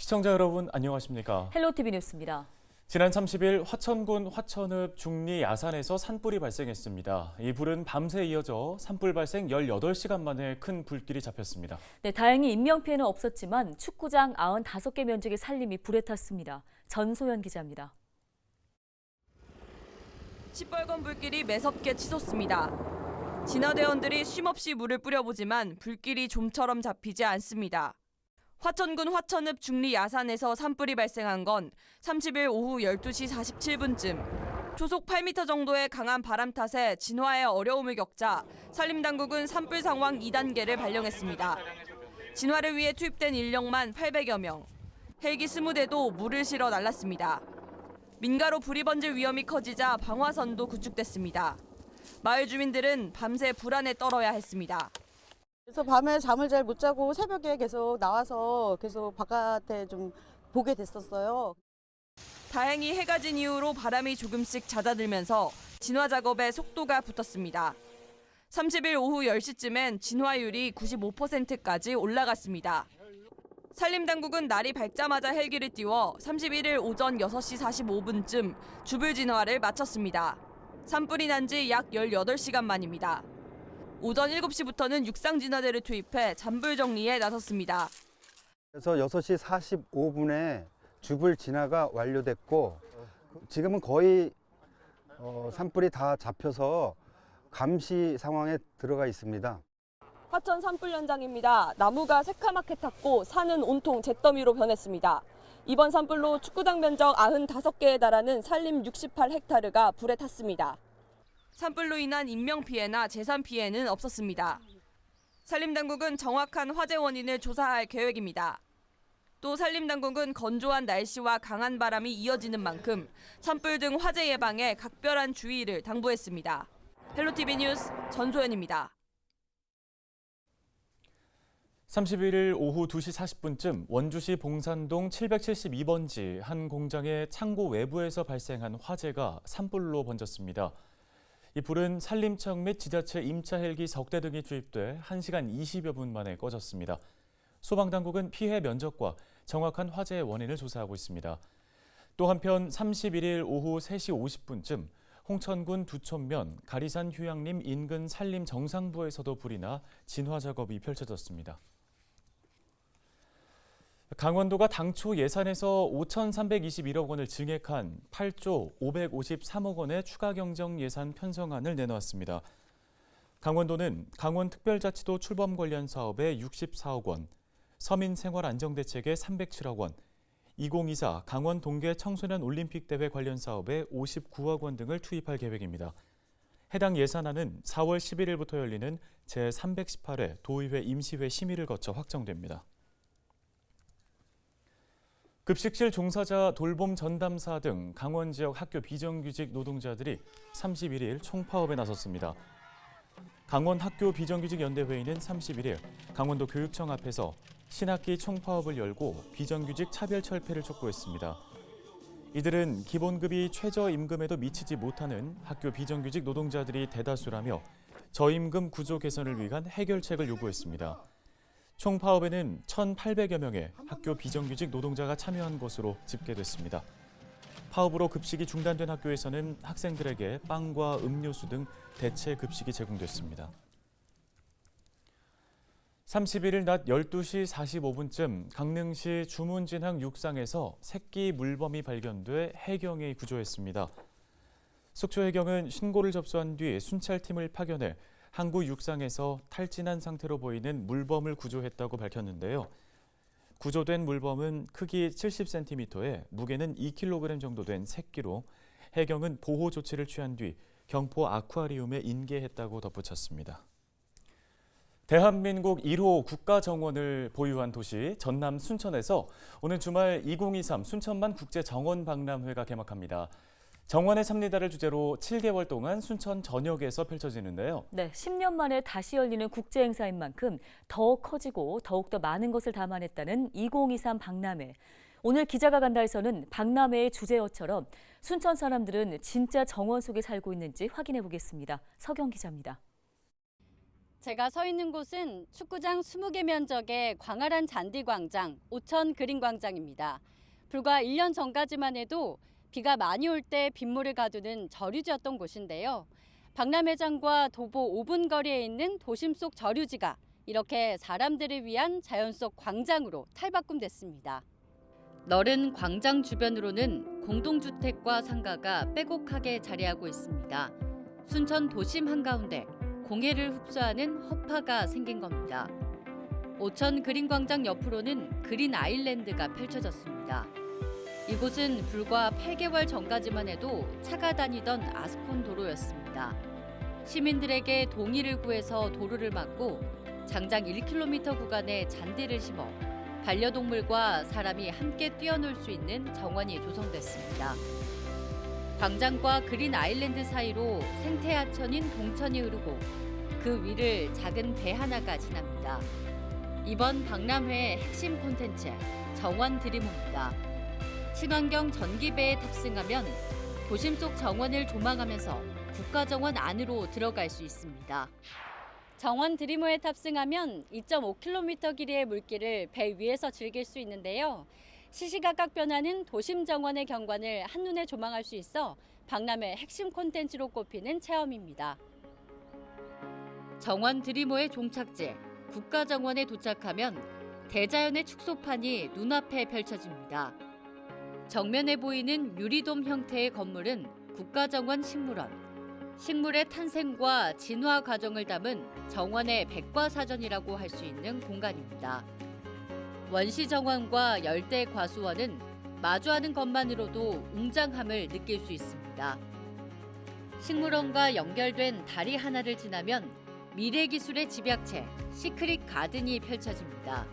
시청자 여러분 안녕하십니까? 헬로티비 뉴스입니다. 지난 30일 화천군 화천읍 중리 야산에서 산불이 발생했습니다. 이 불은 밤새 이어져 산불 발생 18시간 만에 큰 불길이 잡혔습니다. 네, 다행히 인명피해는 없었지만 축구장 95개 면적의 산림이 불에 탔습니다. 전소연 기자입니다. 시뻘건 불길이 매섭게 치솟습니다. 진화대원들이 쉼없이 물을 뿌려보지만 불길이 좀처럼 잡히지 않습니다. 화천군 화천읍 중리 야산에서 산불이 발생한 건 30일 오후 12시 47분쯤. 초속 8m 정도의 강한 바람 탓에 진화에 어려움을 겪자 산림당국은 산불 상황 2단계를 발령했습니다. 진화를 위해 투입된 인력만 800여 명. 헬기 20대도 물을 실어 날랐습니다. 민가로 불이 번질 위험이 커지자 방화선도 구축됐습니다. 마을 주민들은 밤새 불안에 떨어야 했습니다. 그래서 밤에 잠을 잘 못 자고 새벽에 계속 나와서 계속 바깥에 좀 보게 됐었어요. 다행히 해가 진 이후로 바람이 조금씩 잦아들면서 진화 작업에 속도가 붙었습니다. 30일 오후 10시쯤엔 진화율이 95%까지 올라갔습니다. 산림당국은 날이 밝자마자 헬기를 띄워 31일 오전 6시 45분쯤 주불 진화를 마쳤습니다. 산불이 난 지 약 18시간 만입니다. 오전 7시부터는 육상진화대를 투입해 잔불 정리에 나섰습니다. 그래서 6시 45분에 주불 진화가 완료됐고 지금은 거의 산불이 다 잡혀서 감시 상황에 들어가 있습니다. 화천 산불 현장입니다. 나무가 새카맣게 탔고 산은 온통 잿더미로 변했습니다. 이번 산불로 축구장 면적 95개에 달하는 산림 68헥타르가 불에 탔습니다. 산불로 인한 인명피해나 재산피해는 없었습니다. 산림당국은 정확한 화재 원인을 조사할 계획입니다. 또 산림당국은 건조한 날씨와 강한 바람이 이어지는 만큼 산불 등 화재 예방에 각별한 주의를 당부했습니다. 헬로티비 뉴스 전소연입니다. 31일 오후 2시 40분쯤 원주시 봉산동 772번지 한 공장의 창고 외부에서 발생한 화재가 산불로 번졌습니다. 이 불은 산림청 및 지자체 임차 헬기 석 대 등이 투입돼 1시간 20여 분 만에 꺼졌습니다. 소방당국은 피해 면적과 정확한 화재의 원인을 조사하고 있습니다. 또 한편 31일 오후 3시 50분쯤 홍천군 두촌면 가리산 휴양림 인근 산림 정상부에서도 불이 나 진화 작업이 펼쳐졌습니다. 강원도가 당초 예산에서 5,321억 원을 증액한 8조 553억 원의 추가 경정 예산 편성안을 내놓았습니다. 강원도는 강원특별자치도 출범 관련 사업에 64억 원, 서민생활안정대책에 307억 원, 2024 강원 동계 청소년 올림픽대회 관련 사업에 59억 원 등을 투입할 계획입니다. 해당 예산안은 4월 11일부터 열리는 제318회 도의회 임시회 심의를 거쳐 확정됩니다. 급식실 종사자, 돌봄 전담사 등 강원 지역 학교 비정규직 노동자들이 31일 총파업에 나섰습니다. 강원 학교 비정규직 연대회의는 31일 강원도 교육청 앞에서 신학기 총파업을 열고 비정규직 차별철폐를 촉구했습니다. 이들은 기본급이 최저임금에도 미치지 못하는 학교 비정규직 노동자들이 대다수라며 저임금 구조 개선을 위한 해결책을 요구했습니다. 총파업에는 1,800여 명의 학교 비정규직 노동자가 참여한 것으로 집계됐습니다. 파업으로 급식이 중단된 학교에서는 학생들에게 빵과 음료수 등 대체 급식이 제공됐습니다. 31일 낮 12시 45분쯤 강릉시 주문진항 육상에서 새끼 물범이 발견돼 해경이 구조했습니다. 속초해경은 신고를 접수한 뒤 순찰팀을 파견해 항구 육상에서 탈진한 상태로 보이는 물범을 구조했다고 밝혔는데요. 구조된 물범은 크기 70cm에 무게는 2kg 정도 된 새끼로 해경은 보호 조치를 취한 뒤 경포 아쿠아리움에 인계했다고 덧붙였습니다. 대한민국 1호 국가정원을 보유한 도시 전남 순천에서 오는 주말 2023 순천만 국제정원박람회가 개막합니다. 정원의 삽니다를 주제로 7개월 동안 순천 전역에서 펼쳐지는데요. 네, 10년 만에 다시 열리는 국제 행사인 만큼 더 커지고 더욱더 많은 것을 담아냈다는 2023 박람회. 오늘 기자가 간다에서는 박람회의 주제어처럼 순천 사람들은 진짜 정원 속에 살고 있는지 확인해 보겠습니다. 서경 기자입니다. 제가 서 있는 곳은 축구장 20개 면적의 광활한 잔디광장, 오천 그린광장입니다. 불과 1년 전까지만 해도 비가 많이 올 때 빗물을 가두는 저류지였던 곳인데요. 박람회장과 도보 5분 거리에 있는 도심 속 저류지가 이렇게 사람들을 위한 자연 속 광장으로 탈바꿈됐습니다. 넓은 광장 주변으로는 공동주택과 상가가 빼곡하게 자리하고 있습니다. 순천 도심 한가운데 공해를 흡수하는 허파가 생긴 겁니다. 오천 그린광장 옆으로는 그린 아일랜드가 펼쳐졌습니다. 이곳은 불과 8개월 전까지만 해도 차가 다니던 아스콘 도로였습니다. 시민들에게 동의를 구해서 도로를 막고 장장 1km 구간에 잔디를 심어 반려동물과 사람이 함께 뛰어놀 수 있는 정원이 조성됐습니다. 광장과 그린 아일랜드 사이로 생태하천인 동천이 흐르고 그 위를 작은 배 하나가 지납니다. 이번 박람회의 핵심 콘텐츠 정원 드리모입니다. 친환경 전기배에 탑승하면 도심 속 정원을 조망하면서 국가정원 안으로 들어갈 수 있습니다. 정원 드리모에 탑승하면 2.5km 길이의 물길을 배 위에서 즐길 수 있는데요. 시시각각 변하는 도심 정원의 경관을 한눈에 조망할 수 있어 박람회 핵심 콘텐츠로 꼽히는 체험입니다. 정원 드리모의 종착지 국가정원에 도착하면 대자연의 축소판이 눈앞에 펼쳐집니다. 정면에 보이는 유리돔 형태의 건물은 국가정원 식물원. 식물의 탄생과 진화 과정을 담은 정원의 백과사전이라고 할 수 있는 공간입니다. 원시정원과 열대과수원은 마주하는 것만으로도 웅장함을 느낄 수 있습니다. 식물원과 연결된 다리 하나를 지나면 미래기술의 집약체 시크릿 가든이 펼쳐집니다.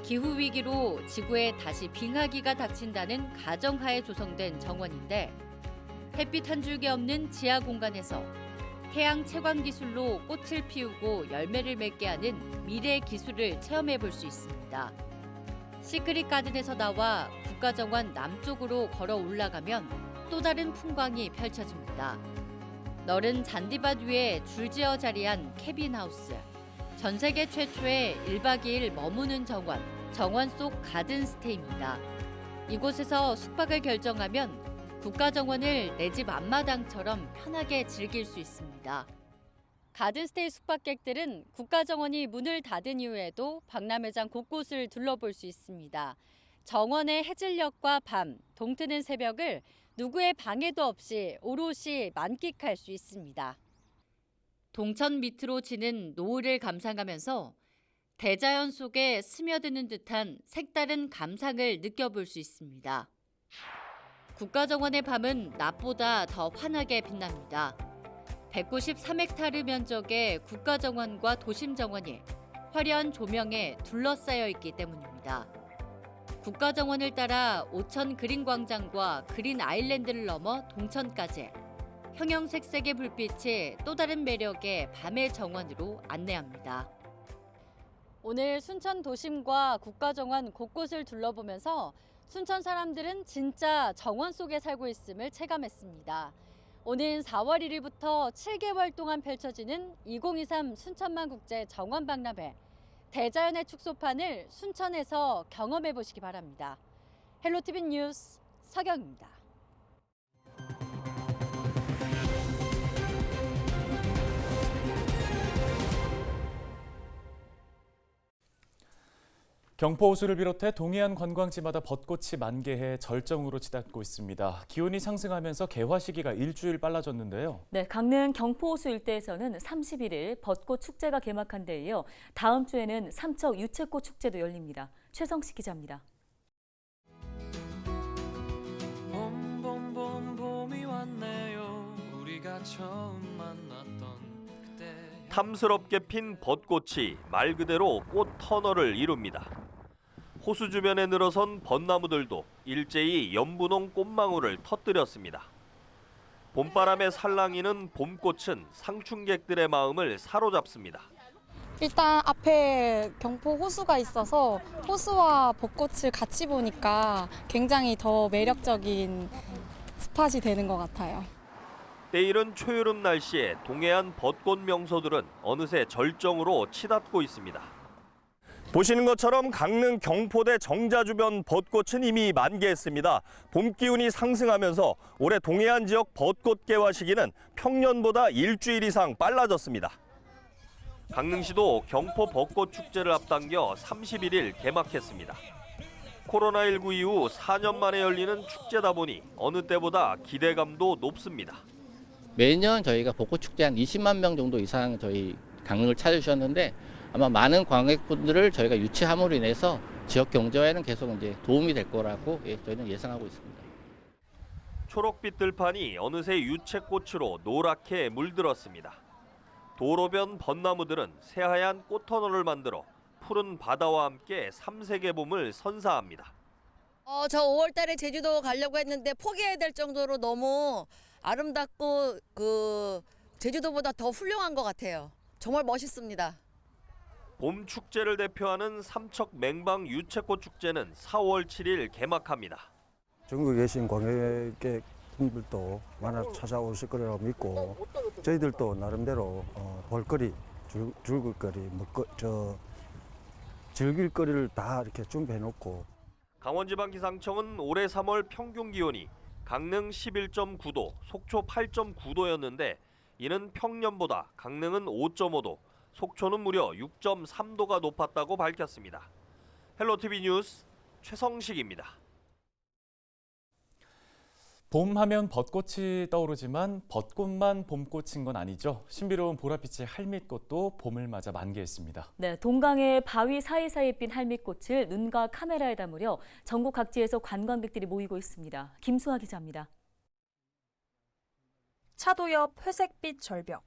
기후위기로 지구에 다시 빙하기가 닥친다는 가정하에 조성된 정원인데 햇빛 한 줄기 없는 지하 공간에서 태양 채광 기술로 꽃을 피우고 열매를 맺게 하는 미래 기술을 체험해 볼 수 있습니다. 시크릿 가든에서 나와 국가정원 남쪽으로 걸어 올라가면 또 다른 풍광이 펼쳐집니다. 넓은 잔디밭 위에 줄지어 자리한 캐빈하우스. 전 세계 최초의 1박 2일 머무는 정원 속 가든스테이입니다. 이곳에서 숙박을 결정하면 국가정원을 내 집 앞마당처럼 편하게 즐길 수 있습니다. 가든스테이 숙박객들은 국가정원이 문을 닫은 이후에도 박람회장 곳곳을 둘러볼 수 있습니다. 정원의 해질녘과 밤, 동트는 새벽을 누구의 방해도 없이 오롯이 만끽할 수 있습니다. 동천 밑으로 지는 노을을 감상하면서 대자연 속에 스며드는 듯한 색다른 감상을 느껴볼 수 있습니다. 국가정원의 밤은 낮보다 더 환하게 빛납니다. 193헥타르 면적의 국가정원과 도심정원이 화려한 조명에 둘러싸여 있기 때문입니다. 국가정원을 따라 오천 그린광장과 그린 아일랜드를 넘어 동천까지 형형색색의 불빛이 또 다른 매력의 밤의 정원으로 안내합니다. 오늘 순천 도심과 국가정원 곳곳을 둘러보면서 순천 사람들은 진짜 정원 속에 살고 있음을 체감했습니다. 오는 4월 1일부터 7개월 동안 펼쳐지는 2023 순천만국제 정원박람회. 대자연의 축소판을 순천에서 경험해 보시기 바랍니다. 헬로티비 뉴스 서경입니다. 경포 호수를 비롯해 동해안 관광지마다 벚꽃이 만개해 절정으로 치닫고 있습니다. 기온이 상승하면서 개화 시기가 일주일 빨라졌는데요. 네, 강릉 경포 호수 일대에서는 31일 벚꽃 축제가 개막한 데 이어 다음 주에는 삼척 유채꽃 축제도 열립니다. 최성식 기자입니다. 봄이 왔네요. 우리가 처음 만났던 그때. 탐스럽게 핀 벚꽃이 말 그대로 꽃 터널을 이룹니다. 호수 주변에 늘어선 벚나무들도 일제히 연분홍 꽃망울을 터뜨렸습니다. 봄바람에 살랑이는 봄꽃은 상춘객들의 마음을 사로잡습니다. 일단 앞에 경포 호수가 있어서 호수와 벚꽃을 같이 보니까 굉장히 더 매력적인 스팟이 되는 것 같아요. 때이른 초여름 날씨에 동해안 벚꽃 명소들은 어느새 절정으로 치닫고 있습니다. 보시는 것처럼 강릉 경포대 정자 주변 벚꽃은 이미 만개했습니다. 봄 기운이 상승하면서 올해 동해안 지역 벚꽃 개화 시기는 평년보다 일주일 이상 빨라졌습니다. 강릉시도 경포 벚꽃 축제를 앞당겨 31일 개막했습니다. 코로나19 이후 4년 만에 열리는 축제다 보니 어느 때보다 기대감도 높습니다. 매년 저희가 벚꽃 축제 한 20만 명 정도 이상 저희 강릉을 찾아주셨는데 아마 많은 관객분들을 저희가 유치함으로 인해서 지역 경제화에는 계속 이제 도움이 될 거라고 저희는 예상하고 있습니다. 초록빛 들판이 어느새 유채꽃으로 노랗게 물들었습니다. 도로변 벚나무들은 새하얀 꽃터널을 만들어 푸른 바다와 함께 삼색의 봄을 선사합니다. 저 5월 달에 제주도 가려고 했는데 포기해야 될 정도로 너무 아름답고 제주도보다 더 훌륭한 것 같아요. 정말 멋있습니다. 봄 축제를 대표하는 삼척 맹방 유채꽃 축제는 4월 7일 개막합니다. 전국에 계신 관광객분들도 많이 찾아오실 거라고 믿고 저희들도 나름대로 볼거리, 즐길거리, 즐길 거리를 다 이렇게 준비해놓고. 강원지방기상청은 올해 3월 평균 기온이 강릉 11.9도, 속초 8.9도였는데 이는 평년보다 강릉은 5.5도, 속초는 무려 6.3도가 높았다고 밝혔습니다. 헬로티비 뉴스 최성식입니다. 봄하면 벚꽃이 떠오르지만 벚꽃만 봄꽃인 건 아니죠. 신비로운 보랏빛의 할밋꽃도 봄을 맞아 만개했습니다. 네, 동강의 바위 사이사이에 핀 할밋꽃을 눈과 카메라에 담으려 전국 각지에서 관광객들이 모이고 있습니다. 김수아 기자입니다. 차도 옆 회색빛 절벽.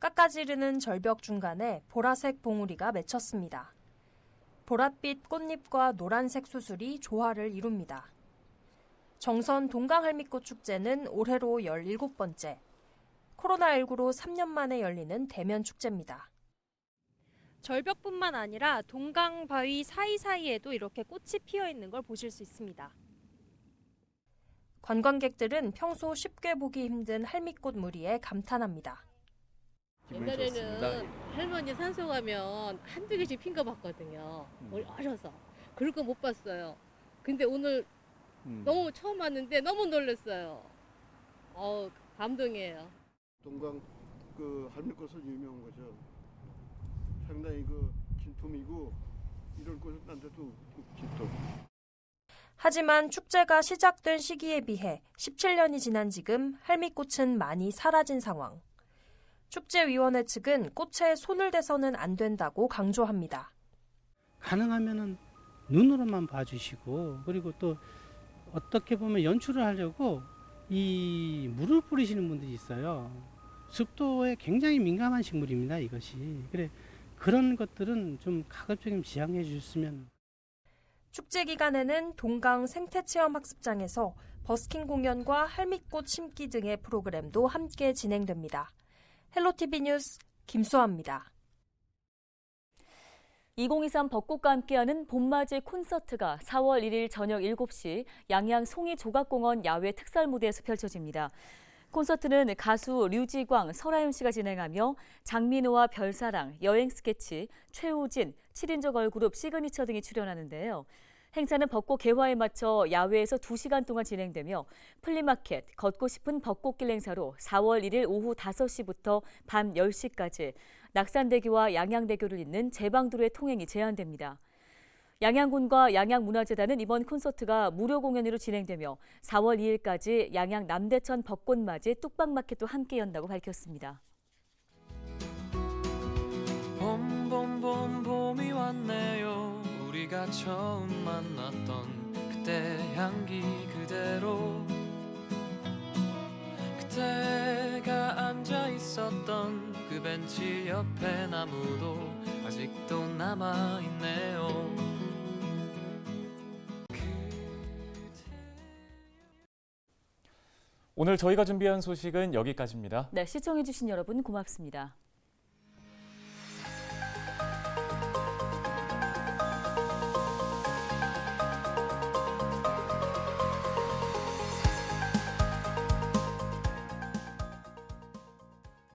깎아지르는 절벽 중간에 보라색 봉우리가 맺혔습니다. 보랏빛 꽃잎과 노란색 수술이 조화를 이룹니다. 정선 동강할밋꽃 축제는 올해로 17번째. 코로나19로 3년 만에 열리는 대면 축제입니다. 절벽뿐만 아니라 동강 바위 사이사이에도 이렇게 꽃이 피어 있는 걸 보실 수 있습니다. 관광객들은 평소 쉽게 보기 힘든 할밋꽃 무리에 감탄합니다. 옛날에는 할머니 산소 가면 한두 개씩 핀 거 봤거든요. 어려서. 그럴 거 못 봤어요. 근데 오늘 너무 처음 왔는데 너무 놀랐어요. 감동이에요. 동강 할밋꽃은 유명한 거죠. 상당히 진품이고 이런 꽃은 딴 데도 진품. 하지만 축제가 시작된 시기에 비해 17년이 지난 지금 할밋꽃은 많이 사라진 상황. 축제위원회 측은 꽃에 손을 대서는 안 된다고 강조합니다. 가능하면은 눈으로만 봐주시고 그리고 또 어떻게 보면 연출을 하려고 이 물을 뿌리시는 분들이 있어요. 습도에 굉장히 민감한 식물입니다, 이것이. 그런 것들은 좀 가급적이면 지양해 주셨으면. 축제 기간에는 동강 생태체험학습장에서 버스킹 공연과 할밋꽃 심기 등의 프로그램도 함께 진행됩니다. 헬로티비 뉴스 김수아입니다. 2023 벚꽃과 함께하는 봄맞이 콘서트가 4월 1일 저녁 7시 양양 송이조각공원 야외 특설 무대에서 펼쳐집니다. 콘서트는 가수 류지광, 설아윤 씨가 진행하며 장민호와 별사랑, 여행 스케치, 최우진, 7인조 걸그룹 시그니처 등이 출연하는데요. 행사는 벚꽃 개화에 맞춰 야외에서 2시간 동안 진행되며 플리마켓, 걷고 싶은 벚꽃길 행사로 4월 1일 오후 5시부터 밤 10시까지 낙산대교와 양양대교를 잇는 제방도로의 통행이 제한됩니다. 양양군과 양양문화재단은 이번 콘서트가 무료 공연으로 진행되며 4월 2일까지 양양 남대천 벚꽃맞이 뚝방마켓도 함께 연다고 밝혔습니다. 봄이 왔네요. 우리가 처음 만났던 그때 향기 그대로 그때가 앉아 있었던 그 벤치 옆에 나무도 아직도 남아 있네요. 오늘 저희가 준비한 소식은 여기까지입니다. 네, 시청해주신 여러분 고맙습니다.